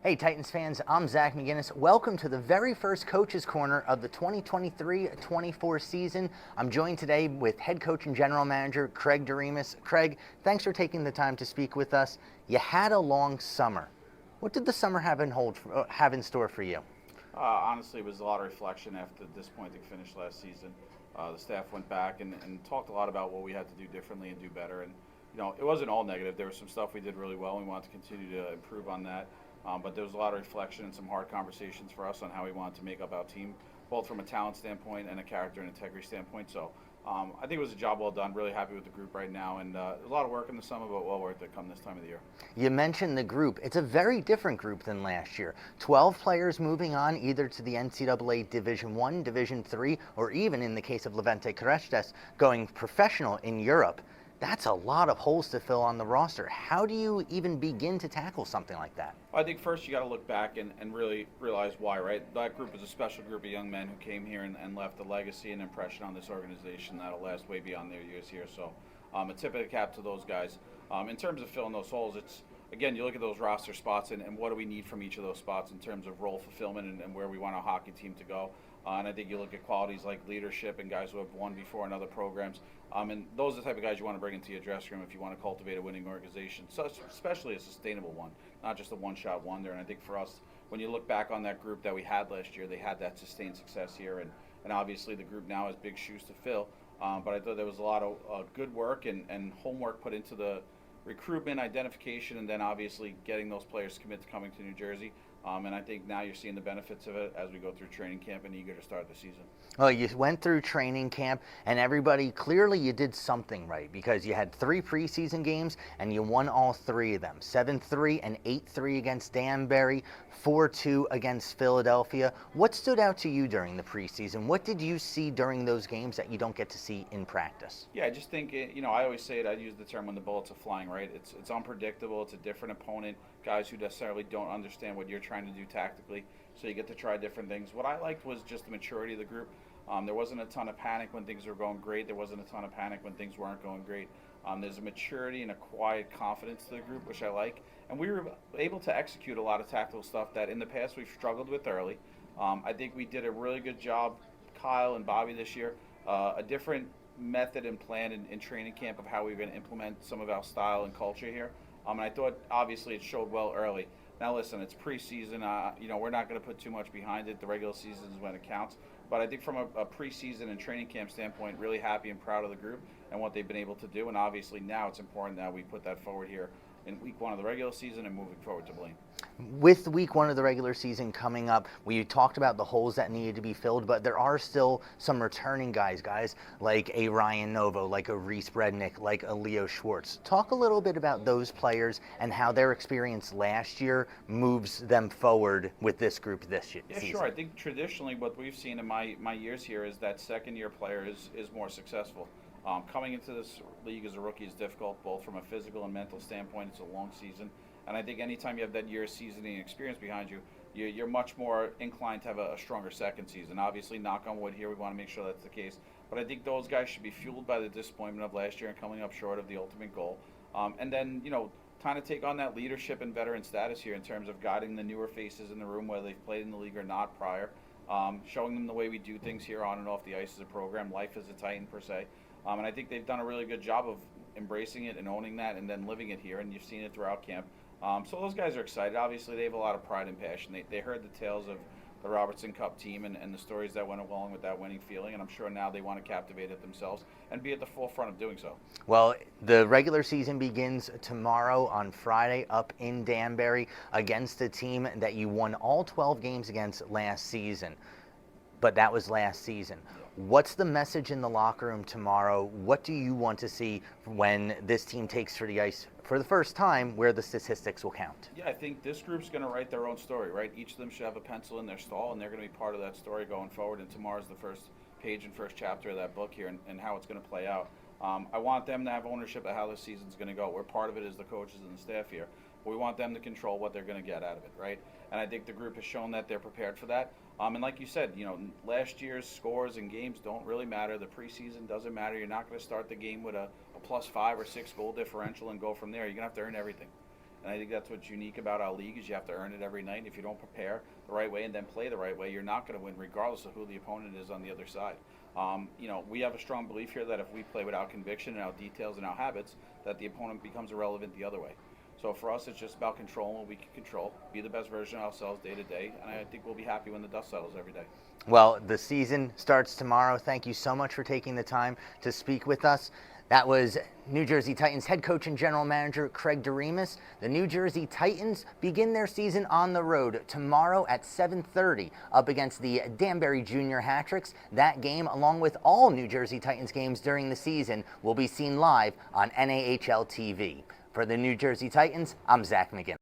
Hey Titans fans, I'm Zak McGinniss. Welcome to the very first Coach's Corner of the 2023-24 season. I'm joined today with head coach and general manager Craig Doremus. Craig, thanks for taking the time to speak with us. You had a long summer. What did the summer have in store for you? Honestly, it was a lot of reflection after the disappointing finish last season. The staff went back and talked a lot about what we had to do differently and do better. And it wasn't all negative. There was some stuff we did really well. And we wanted to continue to improve on that. But there was a lot of reflection and some hard conversations for us on how we wanted to make up our team, both from a talent standpoint and a character and integrity standpoint. So I think it was a job well done. Really happy with the group right now. And there's a lot of work in the summer, but well worth it come this time of the year. You mentioned the group. It's a very different group than last year. 12 players moving on either to the NCAA Division I, Division III, or even in the case of Levante Crestes, going professional in Europe. That's a lot of holes to fill on the roster. How do you even begin to tackle something like that? I think first you got to look back and really realize why, right? That group is a special group of young men who came here and left a legacy and impression on this organization that'll last way beyond their years here. So a tip of the cap to those guys. In terms of filling those holes, it's, again, you look at those roster spots and what do we need from each of those spots in terms of role fulfillment and where we want our hockey team to go. And I think you look at qualities like leadership and guys who have won before in other programs. And those are the type of guys you want to bring into your dressing room if you want to cultivate a winning organization, especially a sustainable one, not just a one-shot wonder. And I think for us, when you look back on that group that we had last year, they had that sustained success here. And obviously the group now has big shoes to fill. But I thought there was a lot of good work and homework put into the recruitment, identification, and then obviously getting those players to commit to coming to New Jersey. And I think now you're seeing the benefits of it as we go through training camp and eager to start the season. Well, you went through training camp, and everybody, clearly you did something right because you had 3 preseason games, and you won all 3 of them. 7-3 and 8-3 against Danbury, 4-2 against Philadelphia. What stood out to you during the preseason? What did you see during those games that you don't get to see in practice? Yeah, I just think, I always say it, I use the term when the bullets are flying, right? It's unpredictable, it's a different opponent, guys who necessarily don't understand what you're trying to do tactically, so you get to try different things. What I liked was just the maturity of the group. There wasn't a ton of panic when things were going great. There wasn't a ton of panic when things weren't going great. There's a maturity and a quiet confidence to the group, which I like. And we were able to execute a lot of tactical stuff that in the past we've struggled with early. I think we did a really good job, Kyle and Bobby, this year. A different method and plan in training camp of how we were going to implement some of our style and culture here. And I thought, obviously, it showed well early. Now, listen, it's preseason. We're not going to put too much behind it. The regular season is when it counts. But I think from a preseason and training camp standpoint, really happy and proud of the group and what they've been able to do. And obviously now it's important that we put that forward here in week 1 of the regular season and moving forward to Blaine. With week 1 of the regular season coming up, we talked about the holes that needed to be filled, but there are still some returning guys like a Ryan Novo, like a Reese Brednick, like a Leo Schwartz. Talk a little bit about those players and how their experience last year moves them forward with this group this season. Yeah, sure. I think traditionally what we've seen in my years here is that second-year player is more successful. Coming into this league as a rookie is difficult, both from a physical and mental standpoint. It's a long season. And I think anytime you have that year's seasoning experience behind you, you're much more inclined to have a stronger second season. Obviously, knock on wood here, we want to make sure that's the case. But I think those guys should be fueled by the disappointment of last year and coming up short of the ultimate goal. And then, trying to take on that leadership and veteran status here in terms of guiding the newer faces in the room, whether they've played in the league or not prior, showing them the way we do things here on and off the ice as a program, life as a Titan per se. And I think they've done a really good job of embracing it and owning that and then living it here, and you've seen it throughout camp. So those guys are excited. Obviously, they have a lot of pride and passion. They heard the tales of the Robertson Cup team and the stories that went along with that winning feeling, and I'm sure now they want to captivate it themselves and be at the forefront of doing so. Well, the regular season begins tomorrow on Friday up in Danbury against a team that you won all 12 games against last season. But that was last season. What's the message in the locker room tomorrow? What do you want to see when this team takes to the ice for the first time where the statistics will count? Yeah, I think this group's going to write their own story, right? Each of them should have a pencil in their stall, and they're going to be part of that story going forward. And tomorrow's the first page and first chapter of that book here and how it's going to play out. I want them to have ownership of how the season's going to go. We're part of it as the coaches and the staff here. But we want them to control what they're going to get out of it, right? And I think the group has shown that they're prepared for that. And like you said, last year's scores and games don't really matter. The preseason doesn't matter. You're not going to start the game with a +5 or 6 goal differential and go from there. You're going to have to earn everything. And I think that's what's unique about our league is you have to earn it every night. If you don't prepare the right way and then play the right way, you're not going to win regardless of who the opponent is on the other side. We have a strong belief here that if we play with our conviction and our details and our habits, that the opponent becomes irrelevant the other way. So for us, it's just about controlling what we can control, be the best version of ourselves day to day, and I think we'll be happy when the dust settles every day. Well, the season starts tomorrow. Thank you so much for taking the time to speak with us. That was New Jersey Titans head coach and general manager Craig Doremus. The New Jersey Titans begin their season on the road tomorrow at 7:30 up against the Danbury Junior Hat-Tricks. That game, along with all New Jersey Titans games during the season, will be seen live on NAHL TV. For the New Jersey Titans, I'm Zak McGinniss.